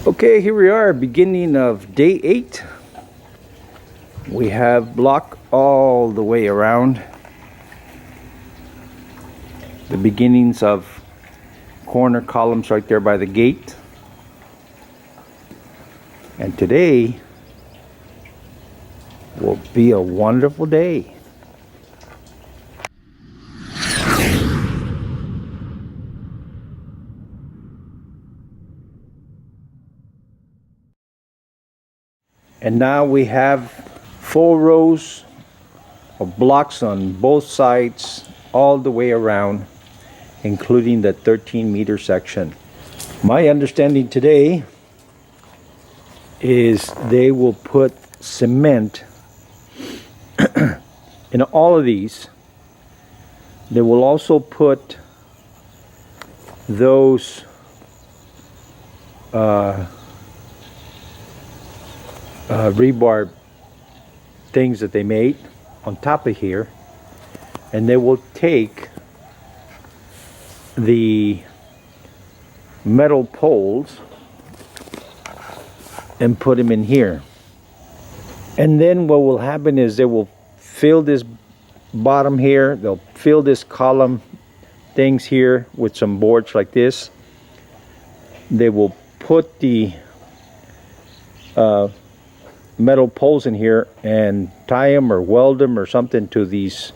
Okay, here we are, beginning of day 8. We have block all the way around. The beginnings of corner columns right there by the gate. And today will be a wonderful day. And now we have 4 rows of blocks on both sides all the way around, including the 13-meter section. My understanding today is they will put cement in all of these. They will also put those rebar things that they made on top of here, and they will take the metal poles and put them in here. And then what will happen is they will fill this bottom here, they'll fill this column things here with some boards like this. They will put the metal poles in here and tie them or weld them or something to these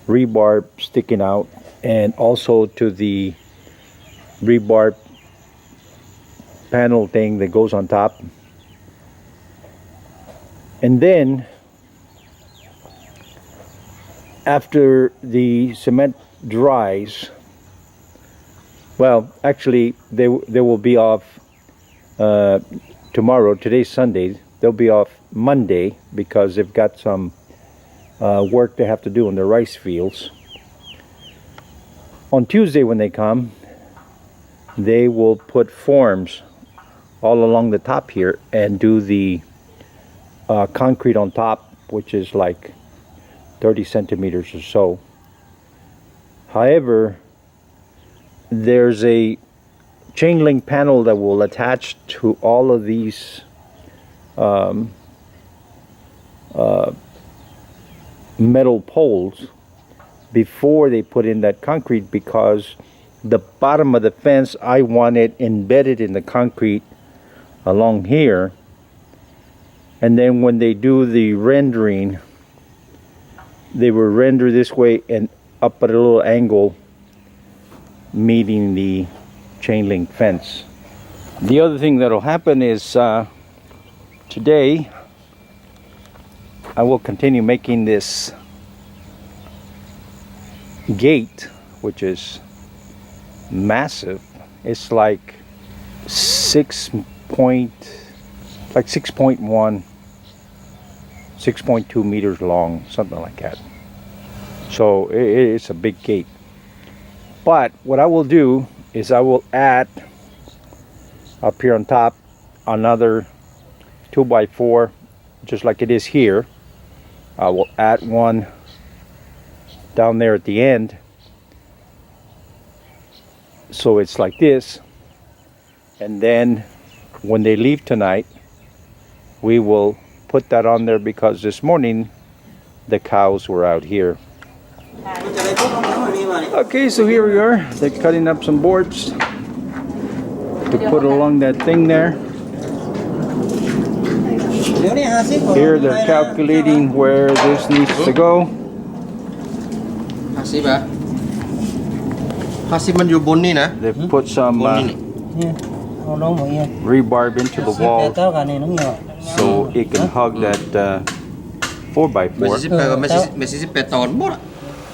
rebar sticking out, and also to the rebar panel thing that goes on top. And then after the cement dries, well, actually they will be off tomorrow. Today's Sunday. They'll be off Monday because they've got some work they have to do in their rice fields. On Tuesday when they come, they will put forms all along the top here and do the concrete on top, which is like 30 centimeters or so. However, there's a chain link panel that will attach to all of these metal poles before they put in that concrete, because the bottom of the fence I want it embedded in the concrete along here, and then when they do the rendering, they will render this way and up at a little angle meeting the chain link fence. The other thing that'll happen is today I will continue making this gate, which is massive. It's like 6.1, 6.2 meters long, something like that. So it's a big gate. But what I will do is I will add up here on top another 2x4, just like it is here. I will add one down there at the end, so it's like this. And then when they leave tonight, we will put that on there, because this morning the cows were out here. Okay, so here we are. They're cutting up some boards to put along that thing there. Here they're calculating where this needs to go. They put some rebarb into the wall so it can hug that 4x4.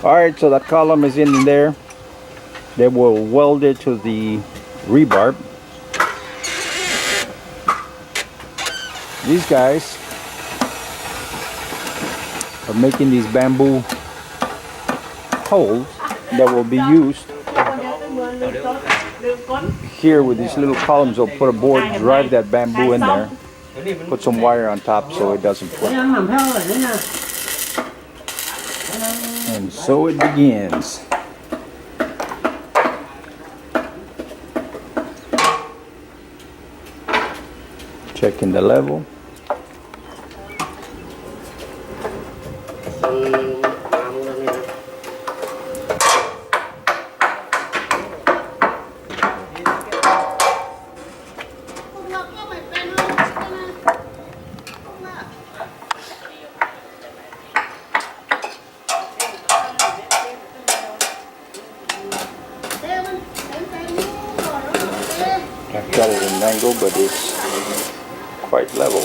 Alright, so that column is in there. They will weld it to the rebarb. These guys are making these bamboo holes that will be used here with these little columns. They'll put a board, drive that bamboo in there, put some wire on top so it doesn't flip. And so it begins. Checking the level. I've got it at an angle, but it's quite level.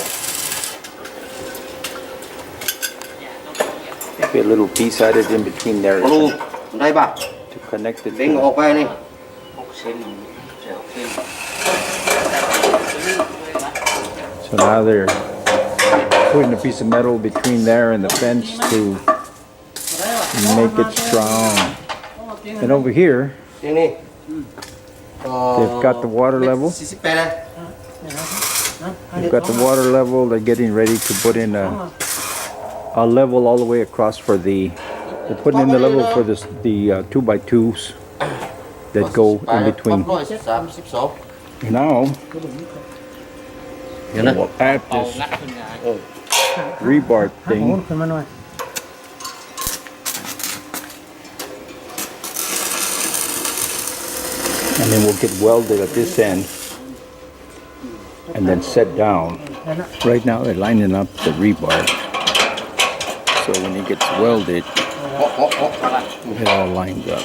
Maybe a little piece added in between there to connect it. So now they're putting a piece of metal between there and the fence to make it strong. And over here, they've got the water level. They've got the water level. They're getting ready to put in a level all the way across for the. They're putting in the level for the 2x2s that go in between. Now we'll add this rebar thing. And then we'll get welded at this end and then set down. Right now they're lining up the rebar. So when it gets welded, it all lines up.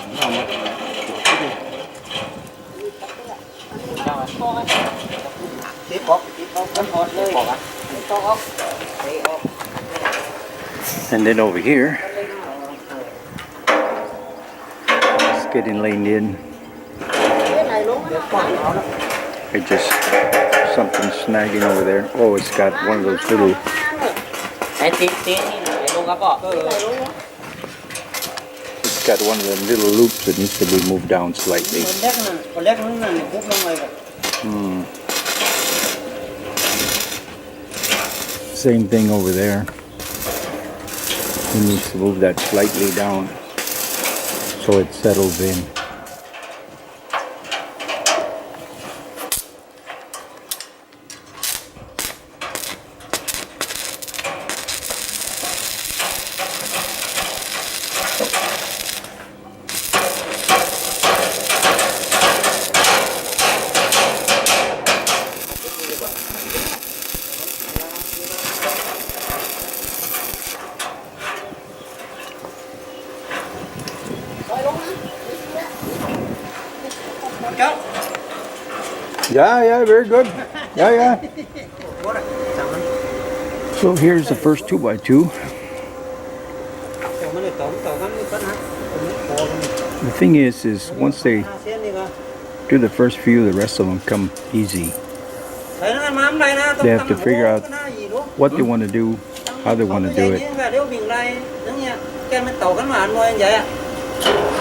And then over here, it's getting laid in. It just something snagging over there. Oh, it's got one of those little. It's got one of the little loops that needs to be moved down slightly. Same thing over there. He needs to move that slightly down so it settles in. Yeah, very good. Yeah. So here's the first 2x2. The thing is once they do the first few, the rest of them come easy. They have to figure out what they want to do, how they want to do it.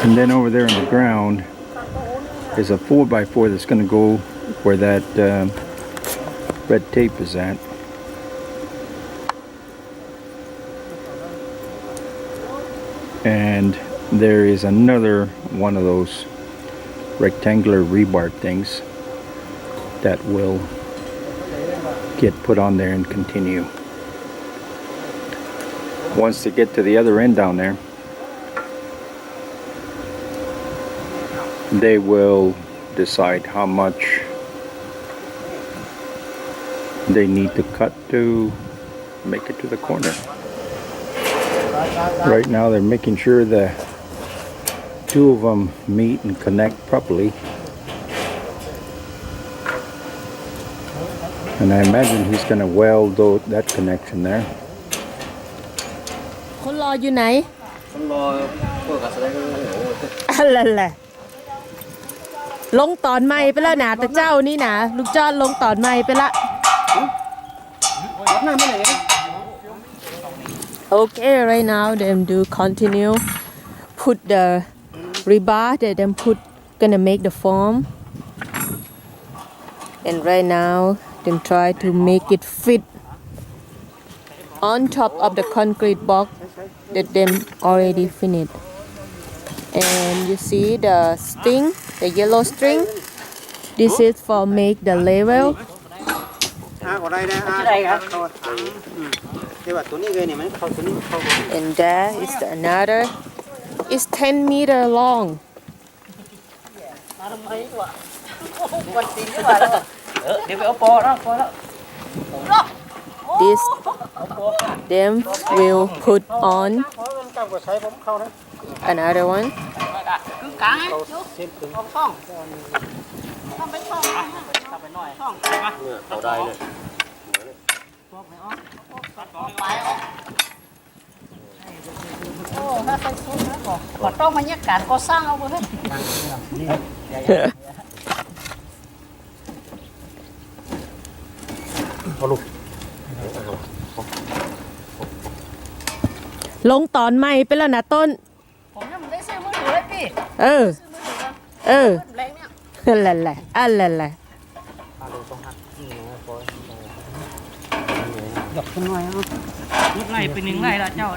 And then over there on the ground is a 4x4 that's going to go where that red tape is at. And there is another one of those rectangular rebar things that will get put on there and continue. Once they get to the other end down there, they will decide how much they need to cut to make it to the corner. Right now they're making sure the two of them meet and connect properly. And I imagine he's going to weld that connection there. คนรออยู่ไหนอะไรแหละลงตอนใหม่ไปแล้วนะแต่เจ้านี่นะลูกจอดลงตอนใหม่ไปละ Okay, right now them do continue put the rebar, they then gonna make the form, and right now them try to make it fit on top of the concrete block that them already finished. And you see the string, the yellow string, this is for make the level. And there is another. It's 10 meter long. This them will put on another one.ลงตอนใหม่ไปแล้วนะต้น ผมยังไม่ได้ซื้อมือถือเลยพี่ เออ เออ แรงเนี่ย อะไรแหละอะไรแหละ หยกขึ้นหน่อยลูกไล่เป็นหนึ่งไล่ละเจ้า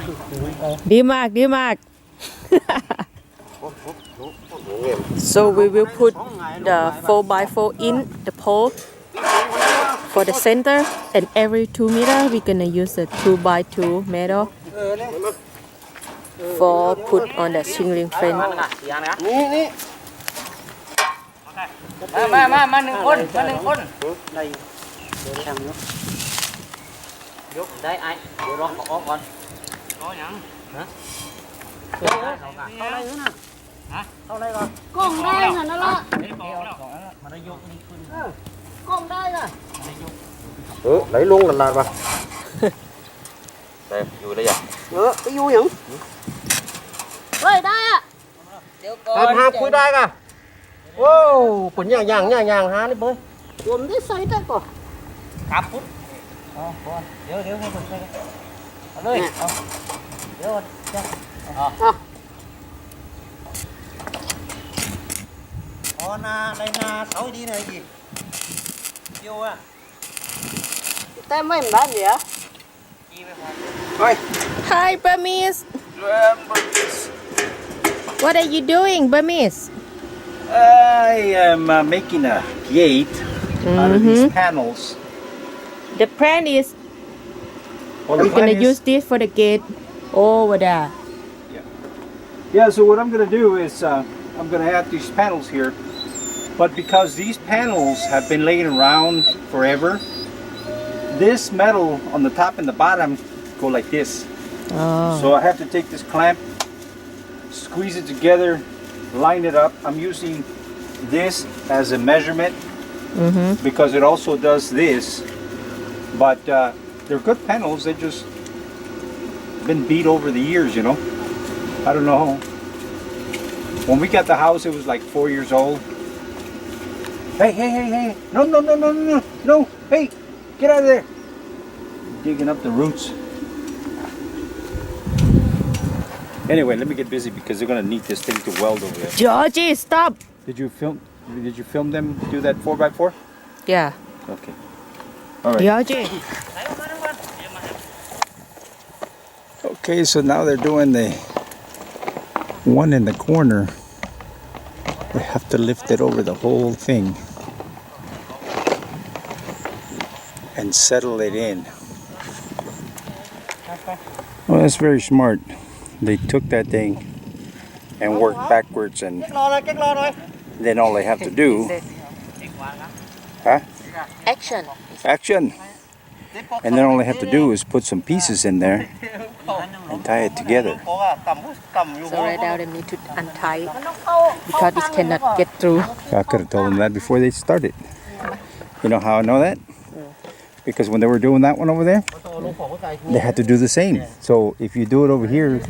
ดีมากดีมาก so we will put the 4x4 in the pole for the center and every 2 meter we're gonna use a 2x2 metal for put on the shingling fence มาหนึ่งคนยกได้ไอ้เดี๋ยวรอขอออกก่อนรอยังฮะเข้าอะไรอยู่น่ะฮะเข้าอะไรก่อนกล้องได้น่ะนั่นละมันได้ยกนี่ขึ้นกล้องได้น่ะlấy luôn là bà đây vui đấy à cái vui nhỉ ơi đây ạ làm ham cuối đây cả wow quần nhàng há đi bơi gồm thế xây đây còn cặp phútเดี๋ยวให้ผมใส่เอาเลยเอาเดี๋ยวนาđây na sáu đi này gì yêu à tem mấy mình bán gì á thôi Hi Burmese What are you doing Burmese I am making a gate out of these panels. The plan is Well, we're gonna use this for the gate over there. Yeah, so what I'm going to do is I'm going to have these panels here, but because these panels have been laying around forever, this metal on the top and the bottom go like this. Oh. So I have to take this clamp, squeeze it together, line it up. I'm using this as a measurement because it also does this, but they're good panels. They just been beat over the years, you know. I don't know. When we got the house, it was like 4 years old. Hey. No. Hey, get out of there. Digging up the roots. Anyway, let me get busy because they're going to need this thing to weld over there. Georgie, stop. Did you film them do that 4x4? Yeah. Okay. All right. Georgie. Okay, so now they're doing the one in the corner. They have to lift it over the whole thing and settle it in. Well, that's very smart. They took that thing and worked backwards, and then all they have to do, Action. action. And then all they have to do is put some pieces in there and tie it together. So right now they need to untie because it cannot get through. I could have told them that before they started. You know how I know that? Because when they were doing that one over there, they had to do the same. So if you do it over here,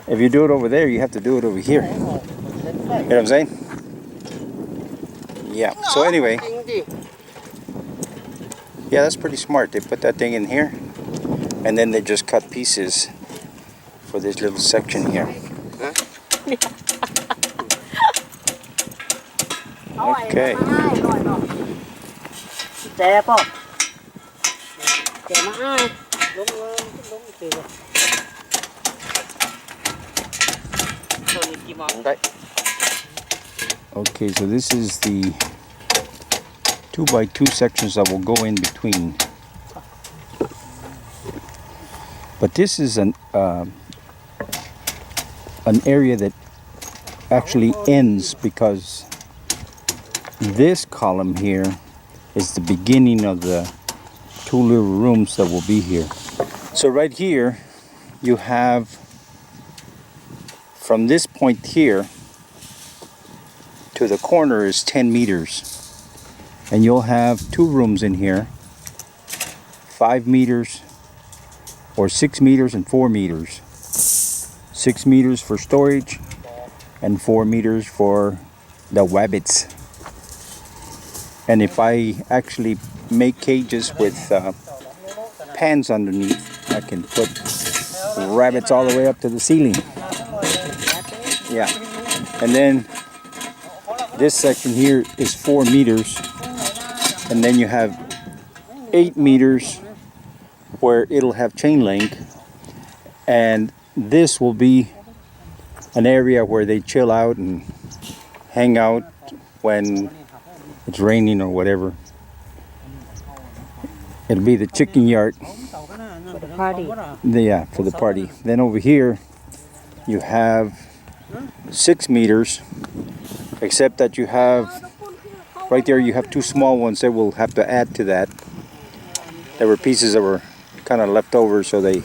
if you do it over there, you have to do it over here. You know what I'm saying? Yeah. So anyway, yeah, that's pretty smart. They put that thing in here, and then they just cut pieces for this little section here. Okay. Đẹp không? Đẹp mà ai? Đúng kìa. Okay, so this is the 2x2 sections that will go in between. But this is an area that actually ends because this column here is the beginning of the 2 little rooms that will be here. So right here you have, from this point here to the corner is 10 meters, and you'll have 2 rooms in here, 5 meters or 6 meters and 4 meters. 6 meters for storage and 4 meters for the rabbits. And if I actually make cages with pans underneath, I can put rabbits all the way up to the ceiling. Yeah. And then this section here is 4 meters, and then you have 8 meters where it'll have chain link, and this will be an area where they chill out and hang out when it's raining or whatever. It'll be the chicken yard. For the party. Yeah, for the party. Then over here you have 6 meters, except that you have right there you have 2 small ones that we'll have to add to that. There were pieces that were kind of left over, so they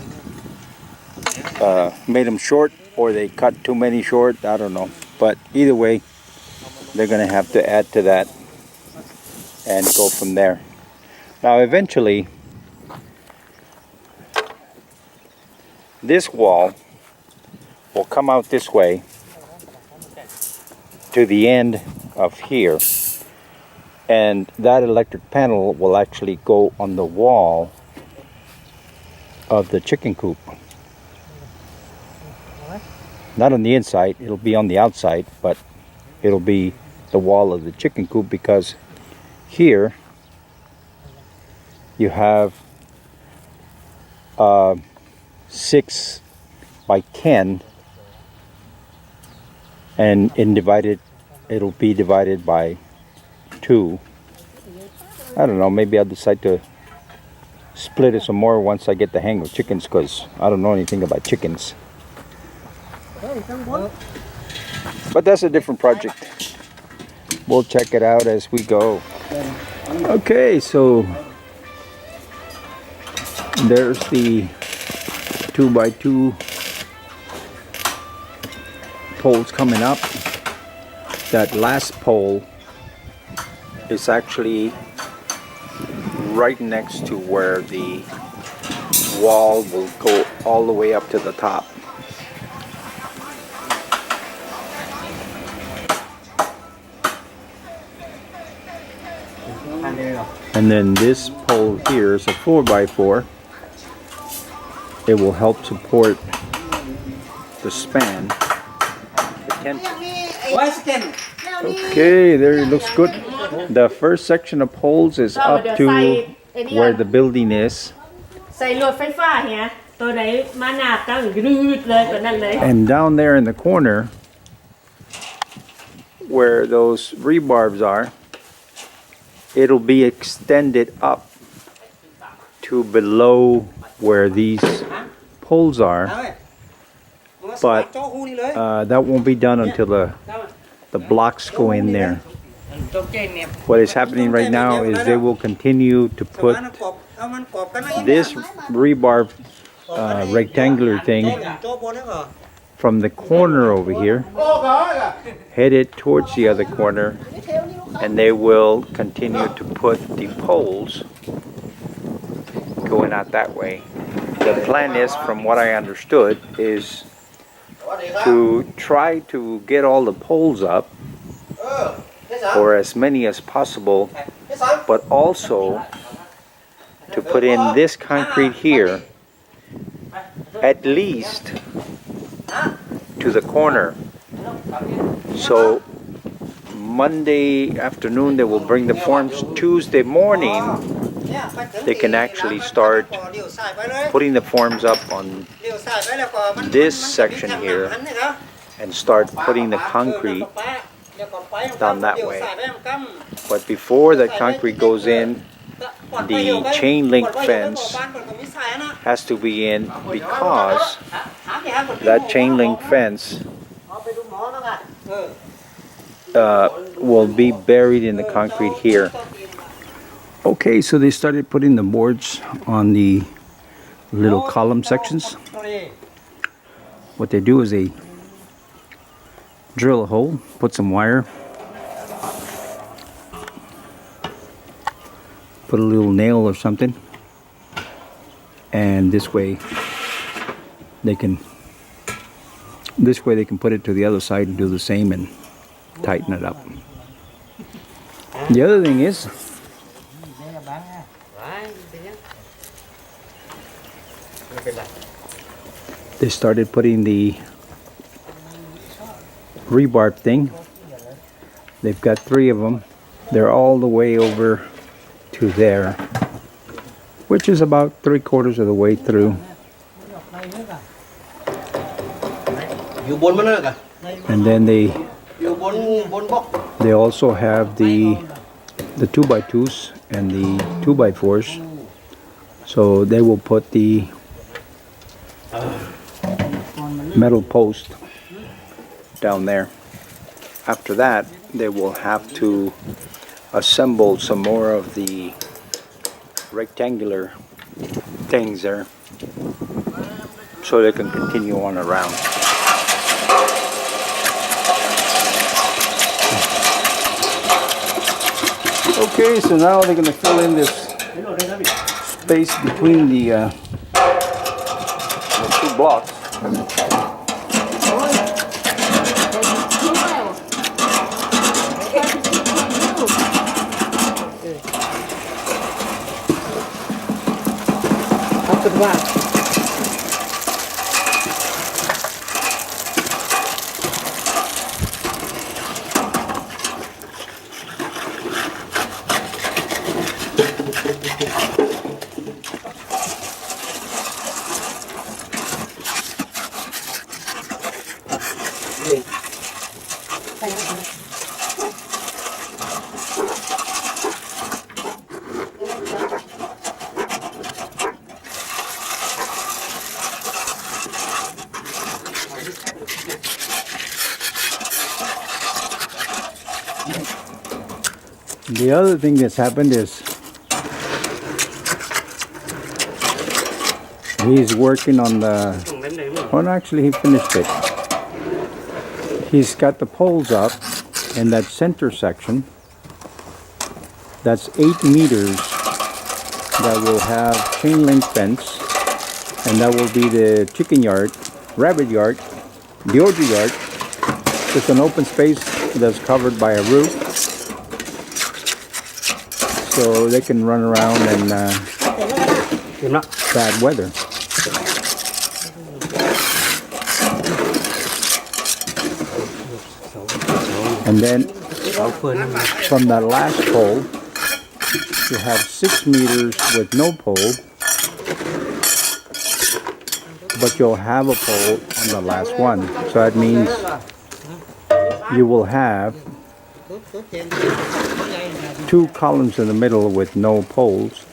made them short, or they cut too many short, I don't know. But either way, they're going to have to add to that and go from there. Now eventually this wall will come out this way to the end of here, and that electric panel will actually go on the wall of the chicken coop. Not on the inside, it'll be on the outside, but it'll be the wall of the chicken coop, because here you have 6 by 10, and it'll be divided by 2. I don't know, maybe I'll decide to split it some more once I get the hang of chickens, because I don't know anything about chickens. But that's a different project. We'll check it out as we go. Okay, so there's the 2x2 poles coming up. That last pole is actually right next to where the wall will go all the way up to the top. And then this pole here is a 4x4. It will help support the span. Okay, there it looks good. The first section of poles is up to where the building is. And down there in the corner, where those rebarbs are, it'll be extended up to below where these poles are, but that won't be done until the blocks go in there. What is happening right now is they will continue to put this rebarb rectangular thing from the corner over here, headed towards the other corner, and they will continue to put the poles going out that way. The plan is, from what I understood, is to try to get all the poles up, or as many as possible, but also to put in this concrete here at least to the corner. So Monday afternoon they will bring the forms. Tuesday morning they can actually start putting the forms up on this section here and start putting the concrete down that way. But before the concrete goes in, the chain link fence has to be in, because that chain link fence will be buried in the concrete here. Okay, so they started putting the boards on the little column sections. What they do is they drill a hole, put some wire, put a little nail or something, and this way they can put it to the other side and do the same and tighten it up. The other thing is, they started putting the rebarb thing. They've got 3 of them. They're all the way over to there, which is about 3/4 of the way through. And then they also have the 2x2s and the 2x4s. So they will put the metal post down there. After that, they will have to assemble some more of the rectangular things there so they can continue on around. Okay, so now they're going to fill in this space between the 2 blocks. The other thing that's happened is he's working on the, well, actually he finished it. He's got the poles up in that center section. That's 8 meters that will have chain link fence, and that will be the chicken yard, rabbit yard, the orchard yard. It's an open space that's covered by a roof, so they can run around in bad weather. And then from that last pole, you have 6 meters with no pole, but you'll have a pole on the last one. So that means you will have 2 columns in the middle with no poles,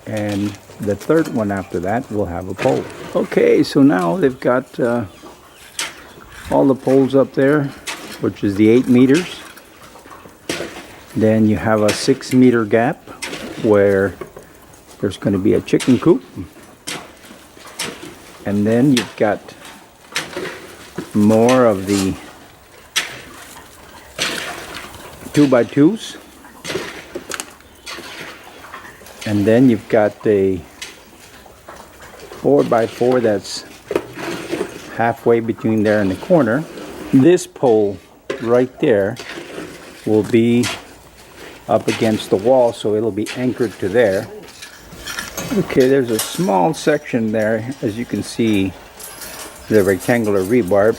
and the third one after that will have a pole. Okay, so now they've got all the poles up there, which is the 8 meters. Then you have a 6 meter gap where there's going to be a chicken coop. And then you've got more of the 2x2s. And then you've got the 4x4 that's halfway between there and the corner. This pole right there will be up against the wall, so it'll be anchored to there. Okay, there's a small section there, as you can see, the rectangular rebarb,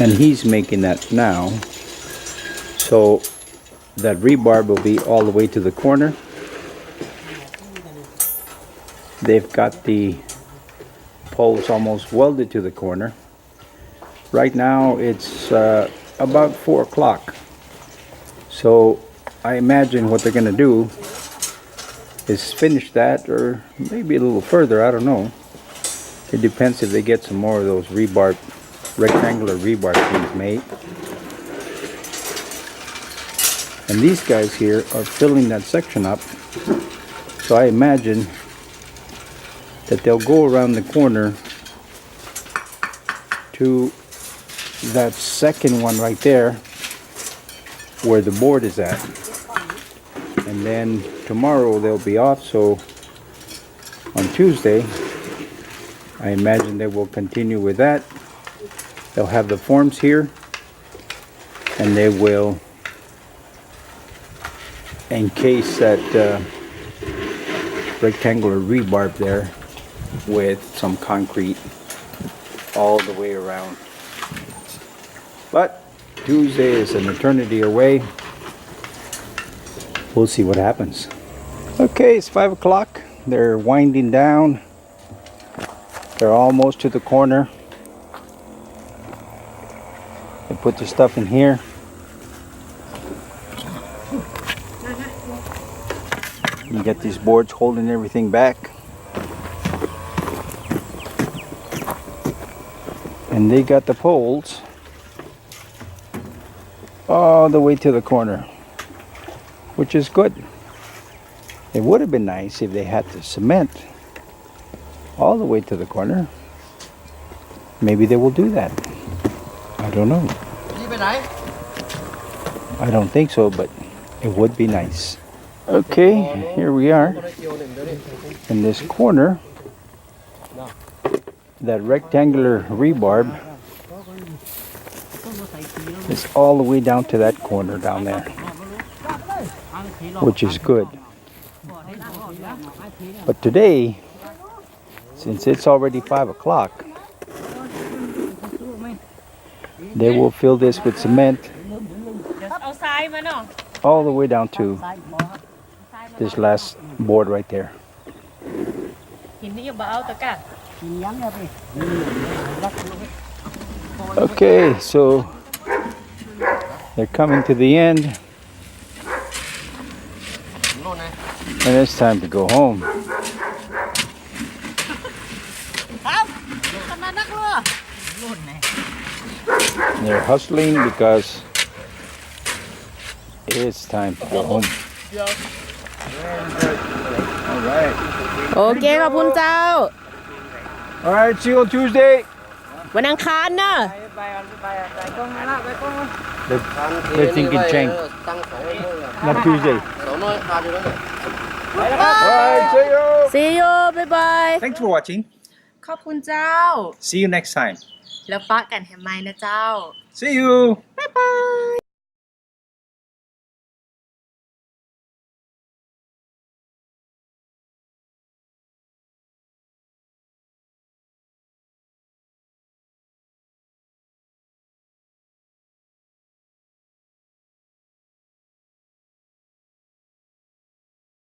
and he's making that now. So that rebarb will be all the way to the corner. They've got the poles almost welded to the corner. Right now it's about 4 o'clock. So I imagine what they're gonna do is finish that, or maybe a little further, I don't know. It depends if they get some more of those rebarb, rectangular rebarb things made. And these guys here are filling that section up. So I imagine that they'll go around the corner to that second one right there where the board is at. And then tomorrow they'll be off, so on Tuesday I imagine they will continue with that. They'll have the forms here and they will encase that rectangular rebarb there with some concrete all the way around. But Tuesday is an eternity away. We'll see what happens. Okay, it's 5 o'clock. They're winding down. They're almost to the corner. They put the stuff in here. You get these boards holding everything back. And they got the poles all the way to the corner, which is good. It would have been nice if they had the cement all the way to the corner. Maybe they will do that. I don't know. I don't think so, but it would be nice. Okay, here we are in this corner. That rectangular rebarb is all the way down to that corner down there, which is good. But today, since it's already 5 o'clock, they will fill this with cement all the way down to this last board right there. Okay, so they're coming to the end, and it's time to go home. They're hustling because it's time to go home. All right. โอเคขอบคุณเจ้า All right, see you on Tuesday. วันอังคารเนอะ They're thinking change, not Tuesday. All right, see you. See you bye bye Thanks for watching. ขอบคุณเจ้า See you next time. แล้วปะกันแฮมไมนะเจ้า See you. Bye bye